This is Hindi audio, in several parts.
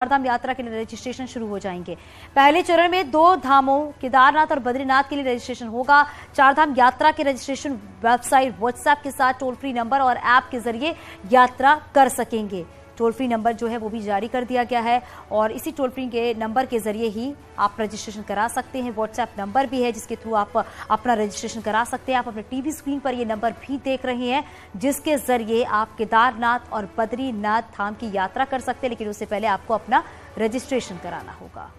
चारधाम यात्रा के लिए रजिस्ट्रेशन शुरू हो जाएंगे। पहले चरण में 2 धामों केदारनाथ और बद्रीनाथ के लिए रजिस्ट्रेशन होगा। चारधाम यात्रा के रजिस्ट्रेशन वेबसाइट, व्हाट्सएप के साथ टोल फ्री नंबर और ऐप के जरिए यात्रा कर सकेंगे। टोल फ्री नंबर जो है वो भी जारी कर दिया गया है और इसी टोल फ्री के नंबर के जरिए ही आप रजिस्ट्रेशन करा सकते हैं। व्हाट्सएप नंबर भी है जिसके थ्रू आप अपना रजिस्ट्रेशन करा सकते हैं। आप अपने टीवी स्क्रीन पर ये नंबर भी देख रहे हैं जिसके जरिए आप केदारनाथ और बद्रीनाथ धाम की यात्रा कर सकते हैं, लेकिन उससे पहले आपको अपना रजिस्ट्रेशन कराना होगा।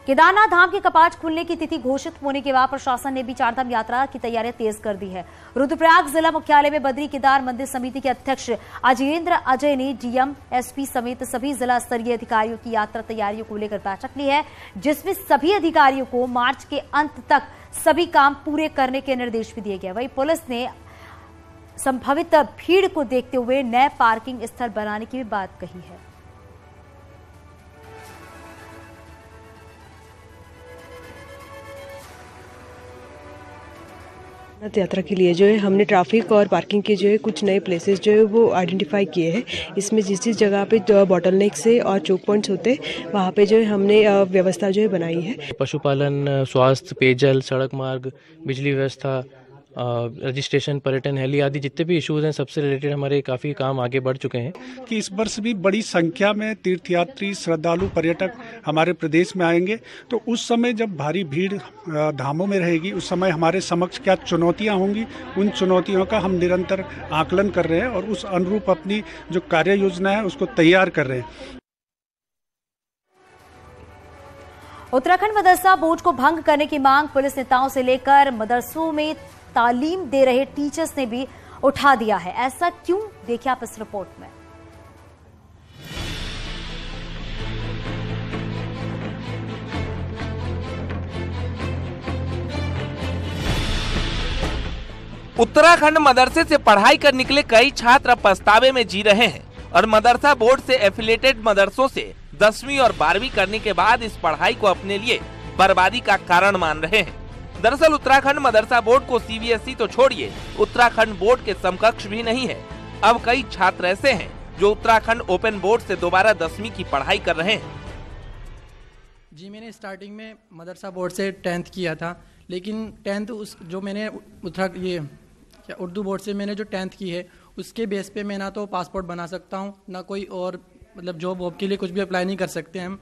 केदारनाथ धाम के कपाट खुलने की तिथि घोषित होने के बाद प्रशासन ने भी चारधाम यात्रा की तैयारियां तेज कर दी है। रुद्रप्रयाग जिला मुख्यालय में बद्री केदार मंदिर समिति के अध्यक्ष अजयेंद्र अजय ने डीएम, एसपी समेत सभी जिला स्तरीय अधिकारियों की यात्रा तैयारियों को लेकर बैठक ली है, जिसमें सभी अधिकारियों को मार्च के अंत तक सभी काम पूरे करने के निर्देश भी दिए गए। वहीं पुलिस ने संभावित भीड़ को देखते हुए नए पार्किंग स्थल बनाने की भी बात कही है। यात्रा के लिए जो है हमने ट्रैफिक और पार्किंग के जो है कुछ नए प्लेसेस जो है वो आइडेंटिफाई किए हैं। इसमें जिस जगह पे बॉटलनेक्स है और चौक पॉइंट्स होते हैं वहाँ पे जो है हमने व्यवस्था जो है बनाई है। पशुपालन, स्वास्थ्य, पेयजल, सड़क मार्ग, बिजली व्यवस्था, रजिस्ट्रेशन, पर्यटन, हेली आदि जितने भी इश्यूज हैं सबसे रिलेटेड हमारे काफ़ी काम आगे बढ़ चुके हैं। कि इस वर्ष भी बड़ी संख्या में तीर्थयात्री, श्रद्धालु, पर्यटक हमारे प्रदेश में आएंगे, तो उस समय जब भारी भीड़ धामों में रहेगी उस समय हमारे समक्ष क्या चुनौतियां होंगी, उन चुनौतियों का हम निरंतर आकलन कर रहे हैं और उस अनुरूप अपनी जो कार्य योजना है उसको तैयार कर रहे हैं। उत्तराखंड मदरसा बोर्ड को भंग करने की मांग पुलिस नेताओं से लेकर मदरसों में तालीम दे रहे टीचर्स ने भी उठा दिया है। ऐसा क्यों, देखिए आप इस रिपोर्ट में। उत्तराखंड मदरसे से पढ़ाई कर निकले कई छात्र पछतावे में जी रहे हैं और मदरसा बोर्ड से एफिलिएटेड मदरसों से 10वीं और 12वीं करने के बाद इस पढ़ाई को अपने लिए बर्बादी का कारण मान रहे हैं। दरअसल उत्तराखंड मदरसा बोर्ड को सीबीएसई तो छोड़िए, उत्तराखंड बोर्ड के समकक्ष भी नहीं है। अब कई छात्र ऐसे हैं जो उत्तराखंड ओपन बोर्ड से दोबारा 10वीं की पढ़ाई कर रहे हैं। जी, मैंने स्टार्टिंग में मदरसा बोर्ड से 10th किया था, लेकिन 10th जो मैंने उर्दू बोर्ड से मैंने जो 10th की है उसके बेस पे मैं ना तो पासपोर्ट बना सकता हूँ, ना कोई और मतलब जॉब वॉब के लिए कुछ भी अप्लाई नहीं कर सकते हम।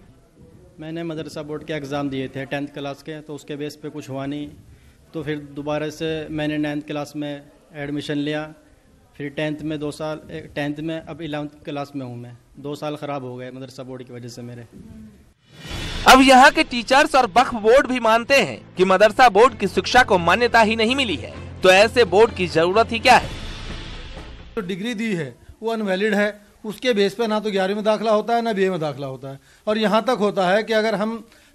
मैंने मदरसा बोर्ड के एग्ज़ाम दिए थे 10th क्लास के, तो उसके बेस पे कुछ हुआ नहीं, तो फिर दोबारा से मैंने 9th क्लास में एडमिशन लिया। फिर 10th में 2 साल, 10th में अब 11th क्लास में हूँ मैं। 2 साल ख़राब हो गए मदरसा बोर्ड की वजह से मेरे। अब यहाँ के टीचर्स और वक्फ बोर्ड भी मानते हैं कि मदरसा बोर्ड की शिक्षा को मान्यता ही नहीं मिली है, तो ऐसे बोर्ड की जरूरत ही क्या है। तो डिग्री दी है वो अनवैलिड है, उसके बेस पे ना तो 11वीं में दाखिला होता है ना BA में दाखिला होता है। और यहाँ तक होता है कि अगर हम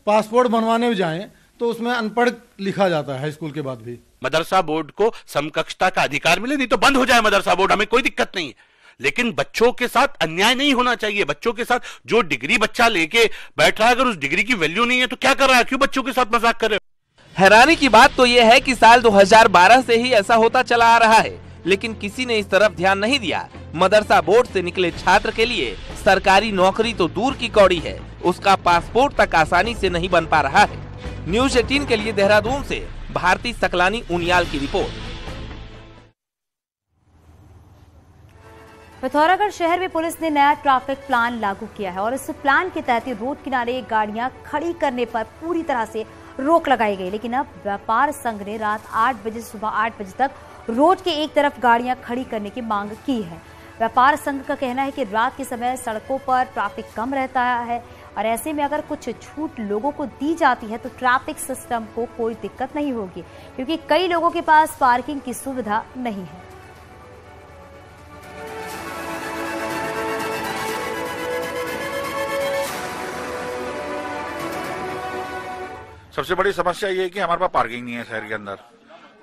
पासपोर्ट बनवाने जाएं तो उसमें अनपढ़ लिखा जाता है हाई स्कूल के बाद भी। मदरसा बोर्ड को समकक्षता का अधिकार मिले, नहीं तो बंद हो जाए मदरसा बोर्ड, हमें कोई दिक्कत नहीं है, लेकिन बच्चों के साथ अन्याय नहीं होना चाहिए। बच्चों के साथ जो डिग्री बच्चा लेके बैठ रहा है, अगर उस डिग्री की वैल्यू नहीं है तो क्या कर रहा है, क्यों बच्चों के साथ मजाक कर रहे हो। हैरानी की बात तो यह है कि साल 2012 से ही ऐसा होता चला आ रहा है, लेकिन किसी ने इस तरफ ध्यान नहीं दिया। मदरसा बोर्ड से निकले छात्र के लिए सरकारी नौकरी तो दूर की कौड़ी है, उसका पासपोर्ट तक आसानी से नहीं बन पा रहा है। न्यूज़ 18 के लिए देहरादून से भारती सकलानी उनियाल की रिपोर्ट। पिथौरागढ़ शहर में पुलिस ने नया ट्रैफिक प्लान लागू किया है और इस प्लान के तहत रोड किनारे गाड़ियां खड़ी करने पर पूरी तरह से रोक लगाई गई। लेकिन अब व्यापार संघ ने रात 8 बजे से सुबह 8 बजे तक रोड के एक तरफ गाड़ियां खड़ी करने की मांग की है। व्यापार संघ का कहना है कि रात के समय सड़कों पर ट्रैफिक कम रहता है और ऐसे में अगर कुछ छूट लोगों को दी जाती है तो ट्रैफिक सिस्टम को कोई दिक्कत नहीं होगी, क्योंकि कई लोगों के पास पार्किंग की सुविधा नहीं है। सबसे बड़ी समस्या ये है कि हमारे पास पार्किंग नहीं है शहर के अंदर।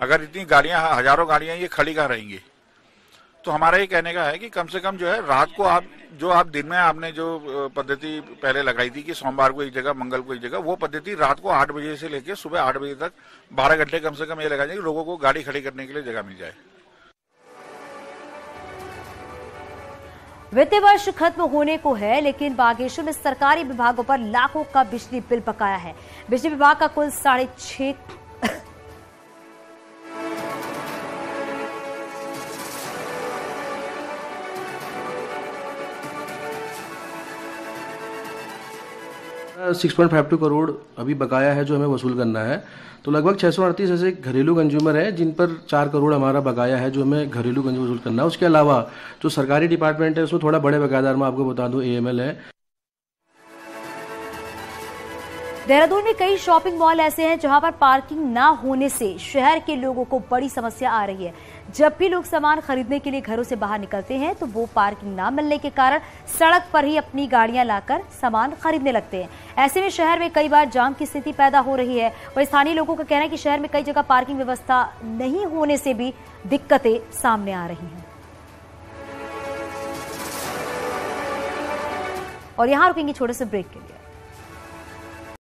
अगर इतनी गाड़ियां, हजारों गाड़ियां ये खड़ी कहाँ रहेंगी। तो हमारा ये कहने का है कि कम से कम जो है रात को आप दिन में आपने जो पद्धति पहले लगाई थी कि सोमवार को एक जगह, मंगल को एक जगह, वो पद्धति रात को 8 बजे से लेकर सुबह 8 बजे तक 12 घंटे कम से कम ये लगा जाए कि लोगों को गाड़ी खड़ी करने के लिए जगह मिल जाए। वित्तीय वर्ष खत्म होने को है, लेकिन बागेश्वर में सरकारी विभागों पर लाखों का बिजली बिल बकाया है। बिजली विभाग का कुल 6.5 6.52 करोड़ अभी बकाया है जो हमें वसूल करना है। तो लगभग 638 ऐसे घरेलू कंज्यूमर हैं जिन पर 4 करोड़ हमारा बकाया है जो हमें घरेलू कंज्यूमर वसूल करना है। उसके अलावा जो सरकारी डिपार्टमेंट है उसमें थोड़ा बड़े बकायेदार मैं आपको बता दूं AML है। देहरादून में कई शॉपिंग मॉल ऐसे हैं जहां पर पार्किंग ना होने से शहर के लोगों को बड़ी समस्या आ रही है। जब भी लोग सामान खरीदने के लिए घरों से बाहर निकलते हैं तो वो पार्किंग ना मिलने के कारण सड़क पर ही अपनी गाड़ियां लाकर सामान खरीदने लगते हैं। ऐसे में शहर में कई बार जाम की स्थिति पैदा हो रही है। वहीं स्थानीय लोगों का कहना है कि शहर में कई जगह पार्किंग व्यवस्था नहीं होने से भी दिक्कतें सामने आ रही हैं। और यहां रुकेंगे छोटे से ब्रेक के लिए।